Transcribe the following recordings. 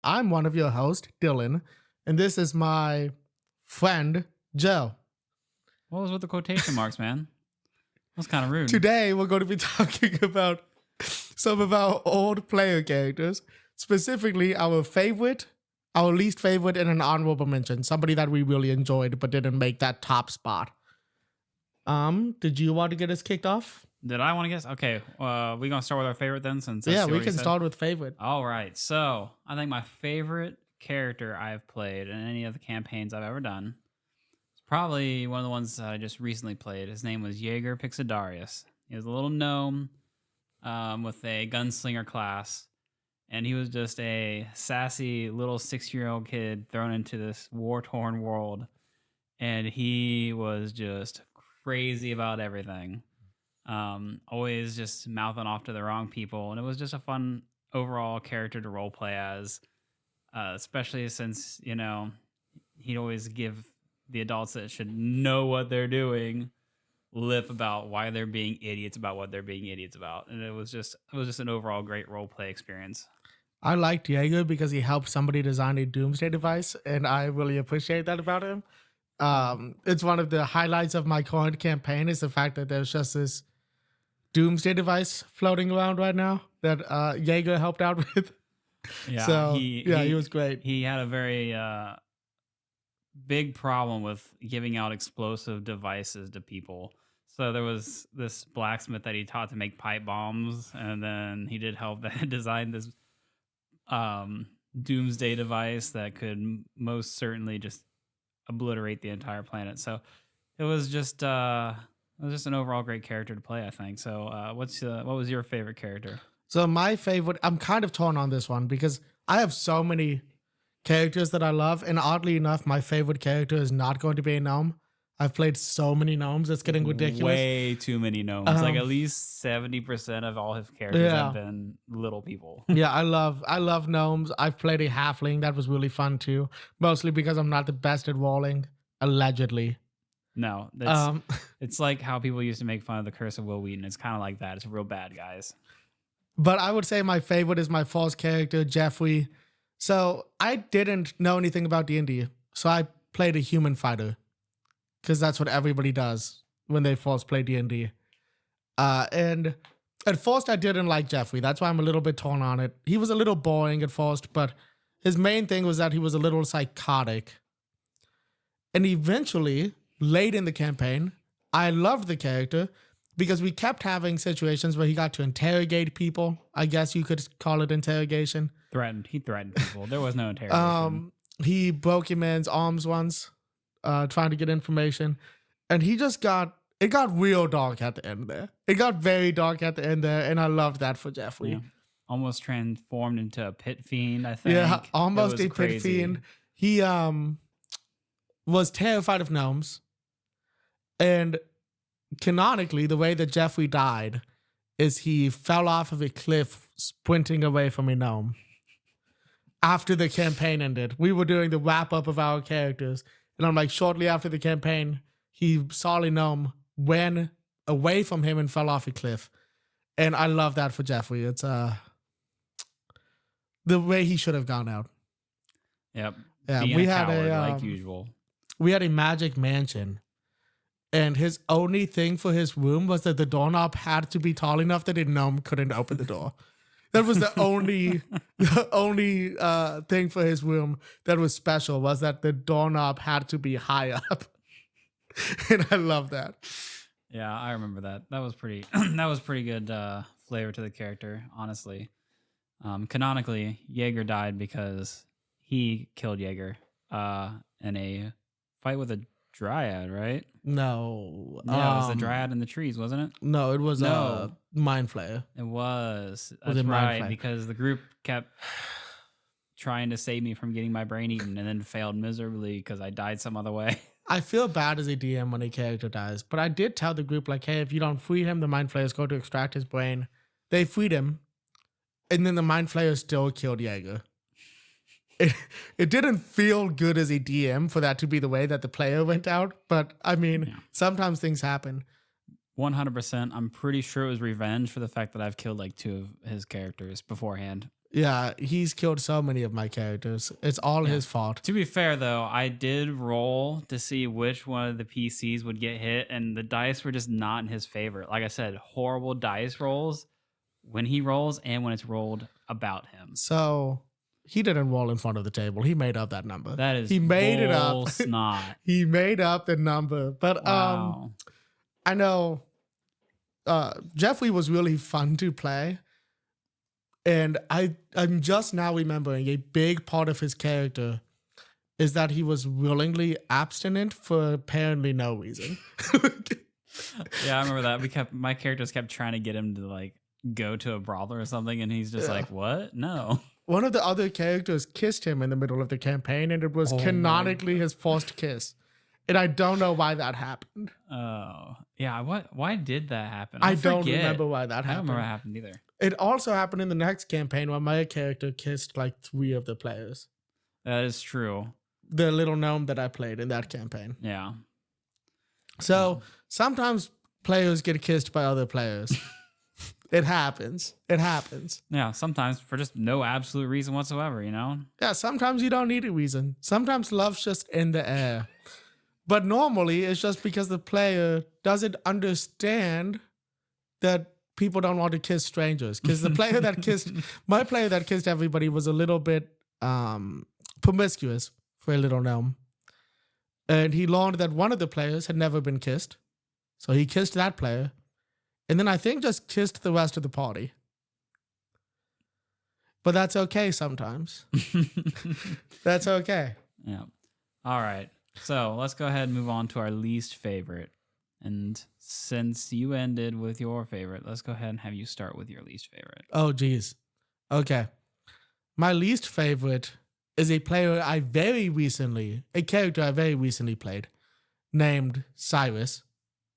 I'm one of your hosts, Dylan, and this is my friend, Joe. What was with the quotation marks, man? That's kind of rude. Today, we're going to be talking about some of our old player characters, specifically our favorite, our least favorite, and an honorable mention, somebody that we really enjoyed but didn't make that top spot. Did you want to get us kicked off? Did I want to guess? Okay, we gonna start with our favorite then, since that's Yeah, what we you can said? start with favorite. All right, so I think my favorite character I've played in any of the campaigns I've ever done is probably one of the ones that I just recently played. His name was Jaeger Pixidarius. He was a little gnome with a gunslinger class, and he was just a sassy little 6-year-old kid thrown into this war-torn world, and he was just crazy about everything. Always just mouthing off to the wrong people, and it was just a fun overall character to role play as, especially since he'd always give the adults that should know what they're doing lip about why they're being idiots about what they're being idiots about, and it was just an overall great role play experience. I like Diego because he helped somebody design a doomsday device, and I really appreciate that about him. It's one of the highlights of my current campaign is the fact that there's just this doomsday device floating around right now that Jaeger helped out with. Yeah, so he was great. He had a very big problem with giving out explosive devices to people. So there was this blacksmith that he taught to make pipe bombs, and then he did help that design this doomsday device that could most certainly just obliterate the entire planet. So it was just an overall great character to play, I think. So what was your favorite character? So my favorite, I'm kind of torn on this one because I have so many characters that I love, and oddly enough, my favorite character is not going to be a gnome. I've played so many gnomes, it's getting ridiculous. Way too many gnomes. Like at least 70% of all his characters have been little people. Yeah, I love gnomes. I've played a halfling that was really fun too, mostly because I'm not the best at rolling, allegedly. No, it's like how people used to make fun of the Curse of Will Wheaton. It's kind of like that. It's real bad, guys. But I would say my favorite is my false character, Jeffrey. So I didn't know anything about D&D, so I played a human fighter because that's what everybody does when they false play D&D. And at first I didn't like Jeffrey. That's why I'm a little bit torn on it. He was a little boring at first, but his main thing was that he was a little psychotic. And eventually, late in the campaign, I loved the character because we kept having situations where he got to interrogate people. I guess you could call it interrogation. He threatened people. There was no interrogation. He broke a man's arms once, trying to get information. And it got real dark at the end there. It got very dark at the end there, and I loved that for Jeffrey. Yeah. Almost transformed into a pit fiend, I think. Yeah, almost a pit fiend. He was terrified of gnomes. And canonically, the way that Jeffrey died is he fell off of a cliff sprinting away from a gnome. After the campaign ended, we were doing the wrap up of our characters. And I'm like, shortly after the campaign, he saw a gnome, ran away from him and fell off a cliff. And I love that for Jeffrey. It's the way he should have gone out. Yep. Yeah, we had like usual. We had a magic mansion. And his only thing for his room was that the doorknob had to be tall enough that a gnome couldn't open the door. That was the only thing for his room that was special, was that the doorknob had to be high up. And I love that. Yeah, I remember that. That was pretty good flavor to the character, honestly. Canonically, Jaeger died because he killed Jaeger in a fight with a dryad, right? No. Yeah, it was the dryad in the trees, wasn't it? No, it was Mind Flayer. It was. That's right, because the group kept trying to save me from getting my brain eaten and then failed miserably because I died some other way. I feel bad as a DM when a character dies, but I did tell the group, like, hey, if you don't free him, the Mind Flayer is going to extract his brain. They freed him, and then the Mind Flayer still killed Jaeger. It didn't feel good as a DM for that to be the way that the player went out, but I mean, sometimes things happen. 100%. I'm pretty sure it was revenge for the fact that I've killed like 2 of his characters beforehand. Yeah, he's killed so many of my characters. It's all Yeah. his fault. To be fair, though, I did roll to see which one of the PCs would get hit, and the dice were just not in his favor. Like I said, horrible dice rolls when he rolls and when it's rolled about him. So he didn't roll in front of the table. He made up that number. That is he made it up. bull snot. He made up the number. But Wow. I know Jeffrey was really fun to play. And I'm just now remembering a big part of his character is that he was willingly abstinent for apparently no reason. Yeah, I remember that. My characters kept trying to get him to like go to a brothel or something, and he's just like, "What? No." One of the other characters kissed him in the middle of the campaign, and it was canonically his first kiss. And I don't know why that happened. Oh, yeah. Why did that happen? I don't forget. remember why that happened. I don't remember what happened either. It also happened in the next campaign where my character kissed like 3 of the players. That is true. The little gnome that I played in that campaign. Yeah. So sometimes players get kissed by other players. It happens. It happens. Yeah, sometimes for just no absolute reason whatsoever, you know? Yeah, sometimes you don't need a reason. Sometimes love's just in the air. But normally it's just because the player doesn't understand that people don't want to kiss strangers. Because the player that kissed, my player that kissed everybody was a little bit promiscuous for a little gnome. And he learned that one of the players had never been kissed. So he kissed that player. And then I think just kissed the rest of the party. But that's okay sometimes. That's okay. Yeah. All right. So let's go ahead and move on to our least favorite. And since you ended with your favorite, let's go ahead and have you start with your least favorite. Oh, geez. Okay. My least favorite is a character I very recently played, named Cyrus.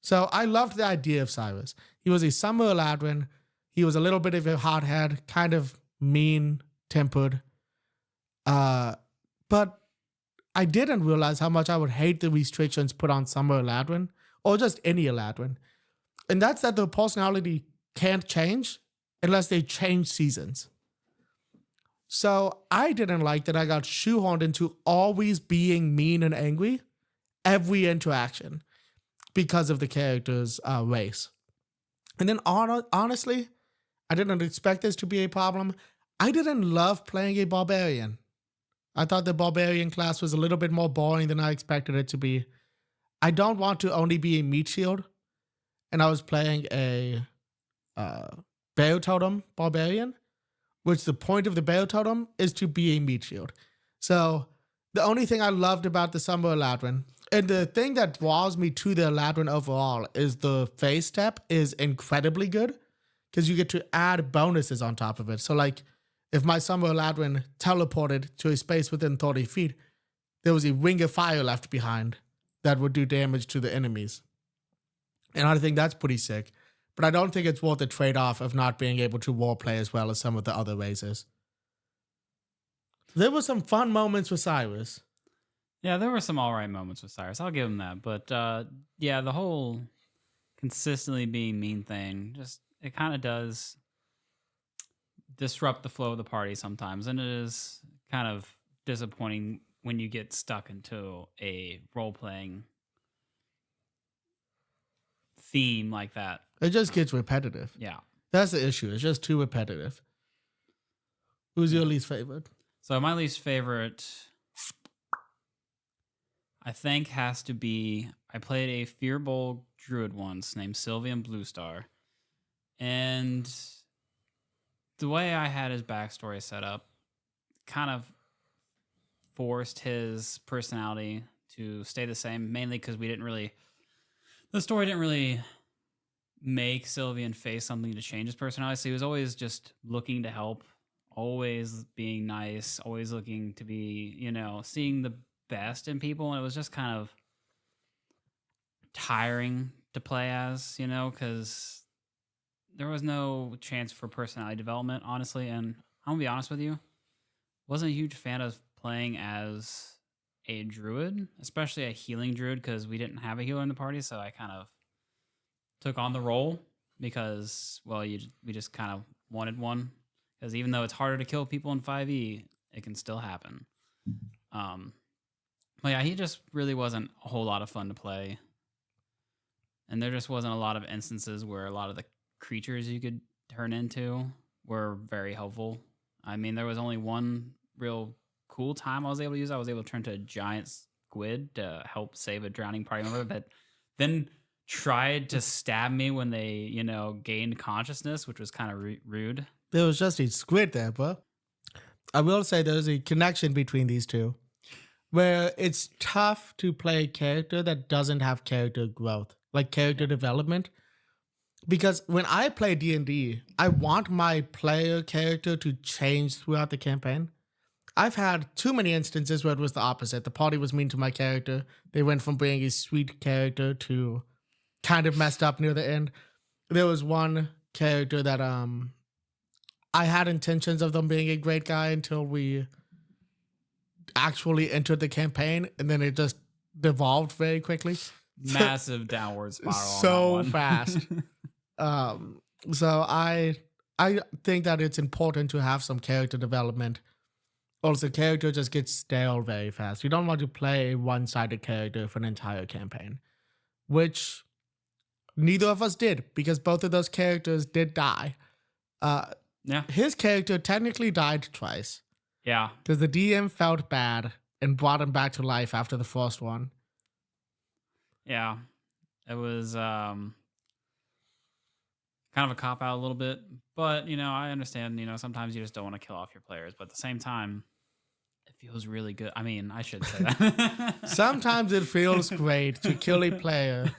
So I loved the idea of Cyrus. He was a summer Eladrin. He was a little bit of a hothead, kind of mean-tempered. But I didn't realize how much I would hate the restrictions put on summer Eladrin, or just any Eladrin. And that's that the personality can't change unless they change seasons. So I didn't like that I got shoehorned into always being mean and angry every interaction because of the character's race. And then honestly, I didn't expect this to be a problem. I didn't love playing a barbarian. I thought the barbarian class was a little bit more boring than I expected it to be. I don't want to only be a meat shield. And I was playing a bear totem barbarian, which the point of the bear totem is to be a meat shield. So the only thing I loved about the Summer Eladrin, and the thing that draws me to the Eladrin overall, is the phase step is incredibly good because you get to add bonuses on top of it. So like if my Summer Eladrin teleported to a space within 30 feet, there was a ring of fire left behind that would do damage to the enemies. And I think that's pretty sick. But I don't think it's worth the trade-off of not being able to roleplay as well as some of the other races. There were some fun moments with Cyrus. Yeah, there were some all right moments with Cyrus. I'll give him that. But yeah, the whole consistently being mean thing, just it kind of does disrupt the flow of the party sometimes. And it is kind of disappointing when you get stuck into a role-playing theme like that. It just gets repetitive. Yeah. That's the issue. It's just too repetitive. Who's your least favorite? So my least favorite, I think, has to be, I played a Fearbowl druid once named Sylvian Bluestar. And the way I had his backstory set up kind of forced his personality to stay the same, mainly because the story didn't really make Sylvian face something to change his personality. So he was always just looking to help, always being nice, always looking to be, seeing the best in people. And it was just kind of tiring to play as, because there was no chance for personality development, honestly. And I'm gonna be honest with you, wasn't a huge fan of playing as a druid, especially a healing druid, because we didn't have a healer in the party. So I kind of took on the role because, well, we just kind of wanted one, because even though it's harder to kill people in 5e, it can still happen. But yeah, he just really wasn't a whole lot of fun to play. And there just wasn't a lot of instances where a lot of the creatures you could turn into were very helpful. I mean, there was only one real cool time I was able to use. I was able to turn to a giant squid to help save a drowning party member that then tried to stab me when they, gained consciousness, which was kind of rude. There was just a squid there, but I will say there's a connection between these two where it's tough to play a character that doesn't have character growth, like character development. Because when I play D&D, I want my player character to change throughout the campaign. I've had too many instances where it was the opposite. The party was mean to my character. They went from being a sweet character to kind of messed up near the end. There was one character that I had intentions of them being a great guy until we actually entered the campaign, and then it just devolved very quickly. Massive downward spiral. So fast. So I think that it's important to have some character development. Also, character just gets stale very fast. You don't want to play a one-sided character for an entire campaign, which neither of us did, because both of those characters did die. Yeah. His character technically died twice. Yeah. Because the DM felt bad and brought him back to life after the first one. Yeah. It was kind of a cop-out a little bit. But, I understand, sometimes you just don't want to kill off your players. But at the same time, it feels really good. I mean, I should say that. Sometimes it feels great to kill a player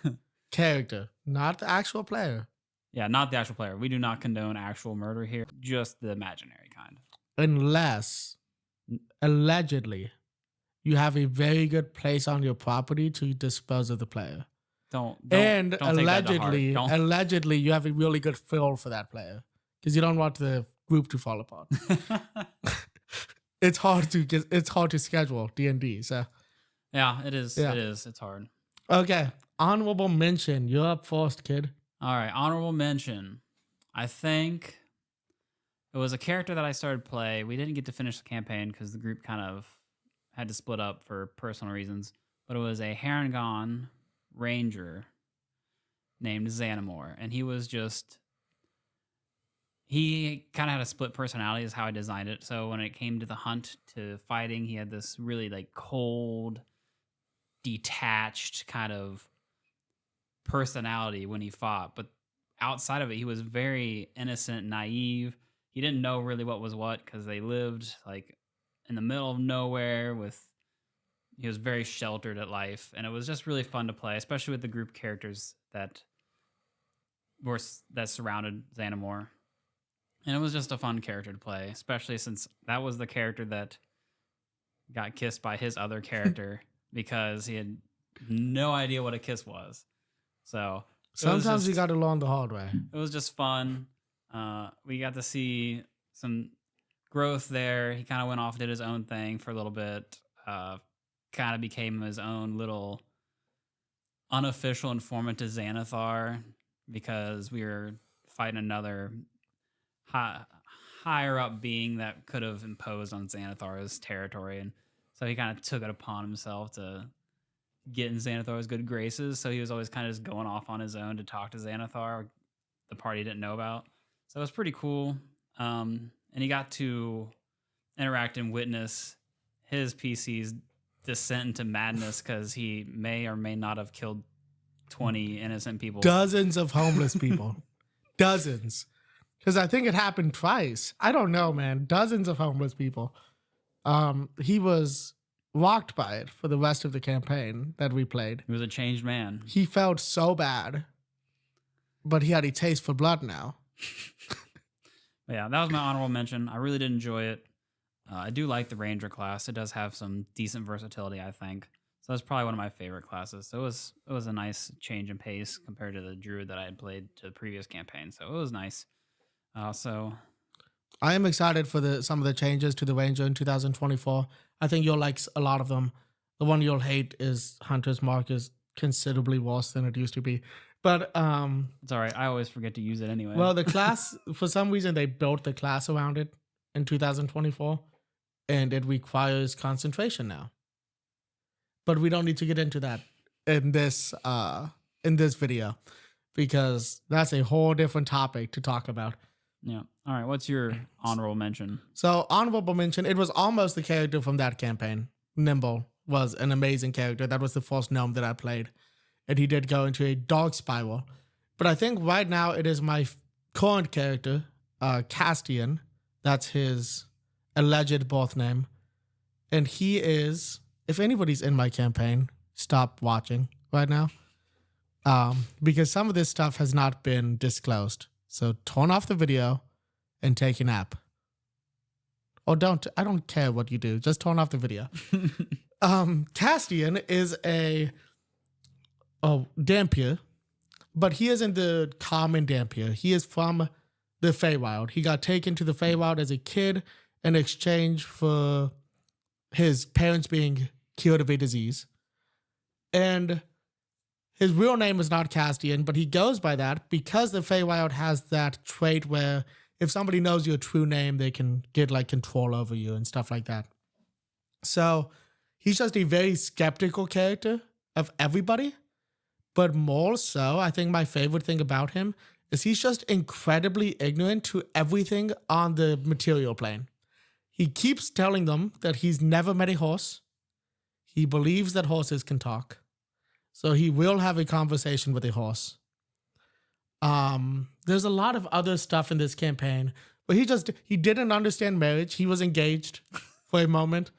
character, not the actual player. Yeah, not the actual player. We do not condone actual murder here, just the imaginary kind. Unless, allegedly, you have a very good place on your property to dispose of the player. Don't allegedly, allegedly, you have a really good fill for that player because you don't want the group to fall apart. It's hard to schedule D&D. So yeah, it is. Yeah. It is. It's hard. Okay, honorable mention. You're up first, kid. All right, honorable mention. I think it was a character that I started play. We didn't get to finish the campaign because the group kind of had to split up for personal reasons. But it was a Harengon ranger named Xanamore, and he kind of had a split personality is how I designed it. So when it came to the hunt to fighting, he had this really like cold, detached kind of personality when he fought, but outside of it he was very innocent, naive. He didn't know really what was what because they lived like in the middle of nowhere. He was very sheltered at life, and it was just really fun to play, especially with the group characters that surrounded Xanamore. And it was just a fun character to play, especially since that was the character that got kissed by his other character because he had no idea what a kiss was. So sometimes you got to learn the hard way. It was just fun. We got to see some growth there. He kind of went off and did his own thing for a little bit. Kind of became his own little unofficial informant to Xanathar because we were fighting another higher up being that could have imposed on Xanathar's territory. And so he kind of took it upon himself to get in Xanathar's good graces. So he was always kind of just going off on his own to talk to Xanathar, the party didn't know about. So it was pretty cool. And he got to interact and witness his PC's descent into madness because he may or may not have killed 20 innocent people. Dozens of homeless people. Dozens. Because I think it happened twice. I don't know, man. Dozens of homeless people. He was rocked by it for the rest of the campaign that we played. He was a changed man. He felt so bad, but he had a taste for blood now. Yeah, that was my honorable mention. I really did enjoy it. I do like the Ranger class. It does have some decent versatility, I think. So that's probably one of my favorite classes. So it was a nice change in pace compared to the Druid that I had played to the previous campaign. So it was nice. I am excited for some of the changes to the Ranger in 2024. I think you'll like a lot of them. The one you'll hate is Hunter's Mark is considerably worse than it used to be. But It's all right. I always forget to use it anyway. well, the class, for some reason, they built the class around it in 2024, and it requires concentration now. But we don't need to get into that in this video, because that's a whole different topic to talk about. Yeah. All right. What's your honorable mention? So honorable mention, it was almost the character from that campaign. Nimble was an amazing character. That was the first gnome that I played. And he did go into a dog spiral. But I think right now it is my current character, Castian. That's his alleged birth name. And he is, if anybody's in my campaign, stop watching right now. Because some of this stuff has not been disclosed. So turn off the video and take a nap. Or don't. I don't care what you do. Just turn off the video. Castian is a Dampier, but he isn't the common Dampier. He is from the Feywild. He got taken to the Feywild as a kid in exchange for his parents being cured of a disease. And his real name is not Castian, but he goes by that because the Feywild has that trait where if somebody knows your true name, they can get like control over you and stuff like that. So he's just a very skeptical character of everybody. But more so, I think my favorite thing about him is he's just incredibly ignorant to everything on the material plane. He keeps telling them that he's never met a horse. He believes that horses can talk. So he will have a conversation with a horse. There's a lot of other stuff in this campaign, but he didn't understand marriage. He was engaged for a moment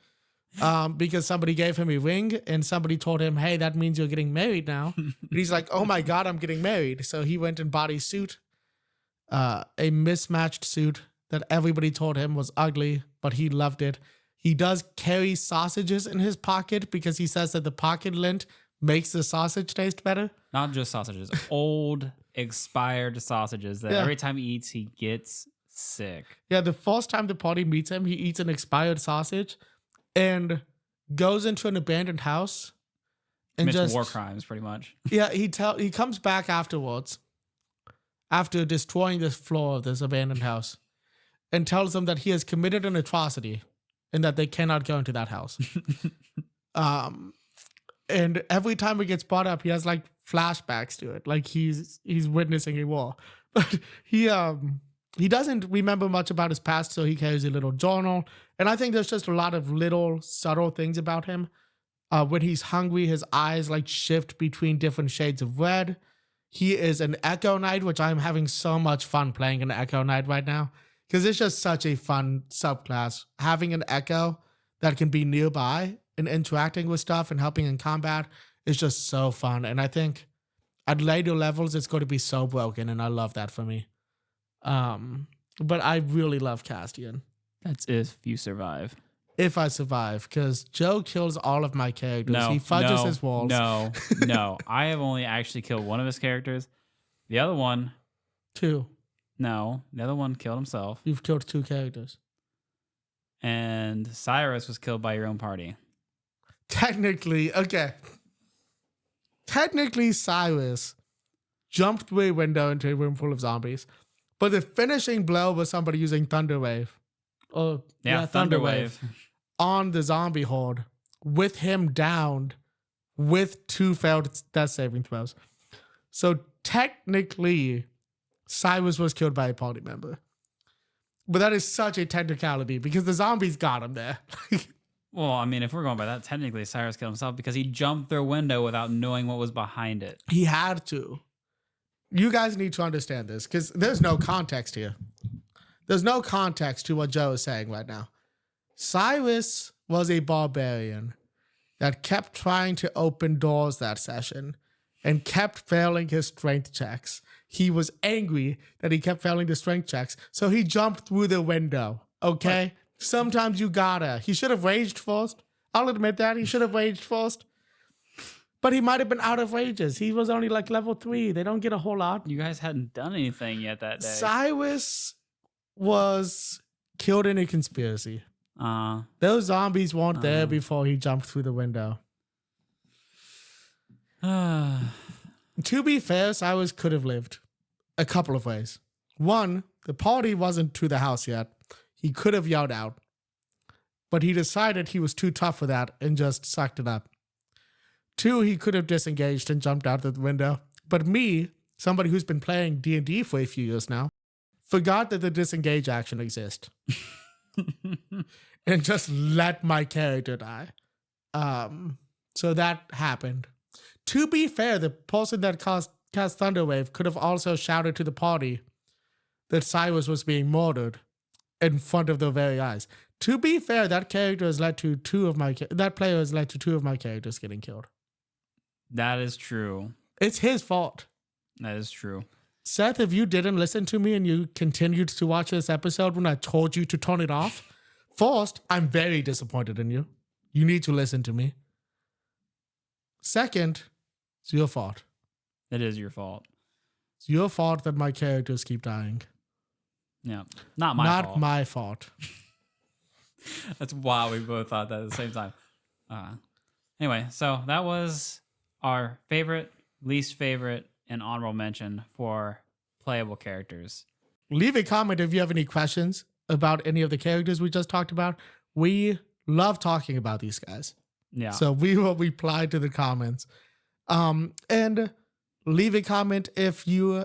because somebody gave him a ring and somebody told him, hey, that means you're getting married now. And he's like, oh my God, I'm getting married. So he went and bought a suit, a mismatched suit that everybody told him was ugly, but he loved it. He does carry sausages in his pocket because he says that the pocket lint makes the sausage taste better. Not just sausages, old expired sausages that every time he eats, he gets sick. Yeah, the first time the party meets him, he eats an expired sausage and goes into an abandoned house and Commits just war crimes, pretty much. Yeah, he comes back afterwards, after destroying the floor of this abandoned house, and tells them that he has committed an atrocity and that they cannot go into that house. And every time it gets brought up, he has like flashbacks to it, like he's witnessing a war. But he doesn't remember much about his past, so he carries a little journal. And I think there's just a lot of little subtle things about him. When he's hungry, his eyes like shift between different shades of red. He is an Echo Knight, which I'm having so much fun playing an Echo Knight right now because it's just such a fun subclass. Having an Echo that can be nearby and interacting with stuff and helping in combat is just so fun. And I think at later levels, it's going to be so broken, and I love that for me. But I really love Castian. That's if you survive. If I survive, because Joe kills all of my characters. He fudges his walls. No. I have only actually killed one of his characters. The other one... 2. No, the other one killed himself. You've killed 2 characters. And Cyrus was killed by your own party. Technically, Cyrus jumped through a window into a room full of zombies. But the finishing blow was somebody using Thunderwave. Thunderwave. On the zombie horde with him downed with 2 failed death saving throws. So technically, Cyrus was killed by a party member. But that is such a technicality because the zombies got him there. Well, I mean, if we're going by that, technically Cyrus killed himself because he jumped through a window without knowing what was behind it. He had to. You guys need to understand this because there's no context here. There's no context to what Joe is saying right now. Cyrus was a barbarian that kept trying to open doors that session and kept failing his strength checks. He was angry that he kept failing the strength checks, so he jumped through the window, okay? Right. Sometimes you gotta. He should have raged first. I'll admit that. He should have raged first. But he might have been out of rages. He was only like level 3. They don't get a whole lot. You guys hadn't done anything yet that day. Cyrus was killed in a conspiracy. Those zombies weren't there before he jumped through the window. To be fair, Cyrus could have lived a couple of ways. One, the party wasn't to the house yet. He could have yelled out, but he decided he was too tough for that and just sucked it up. Two, he could have disengaged and jumped out the window. But me, somebody who's been playing D&D for a few years now, forgot that the disengage action exists and just let my character die. So that happened. To be fair, the person that cast Thunderwave could have also shouted to the party that Cyrus was being murdered in front of their very eyes. To be fair, that character has led to that player has led to two of my characters getting killed. That is true. It's his fault. That is true. Seth, if you didn't listen to me and you continued to watch this episode when I told you to turn it off, first, I'm very disappointed in you. You need to listen to me. Second, it's your fault. It is your fault. It's your fault that my characters keep dying. Yeah. Not my fault. Not my fault. That's why we both thought that at the same time. Anyway, so that was our favorite, least favorite, and honorable mention for playable characters. Leave a comment if you have any questions about any of the characters we just talked about. We love talking about these guys. Yeah. So we will reply to the comments. And leave a comment if you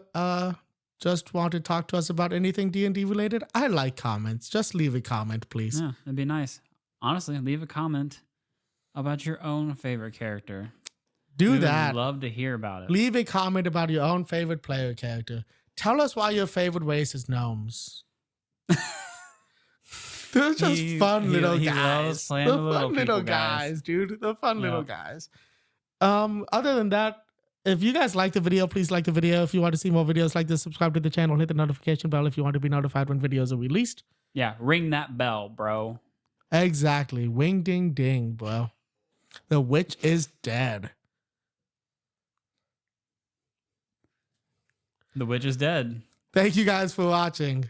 just want to talk to us about anything D&D related. I like comments. Just leave a comment, please. Yeah, that'd be nice. Honestly, leave a comment about your own favorite character. Do that. We'd love to hear about it. Leave a comment about your own favorite player character. Tell us why your favorite race is gnomes. They're just fun little guys. The fun little guys, dude. The fun little guys. Other than that, if you guys like the video, please like the video. If you want to see more videos like this, subscribe to the channel. Hit the notification bell if you want to be notified when videos are released. Yeah, ring that bell, bro. Exactly. Wing ding ding, bro. The witch is dead. The witch is dead. Thank you guys for watching.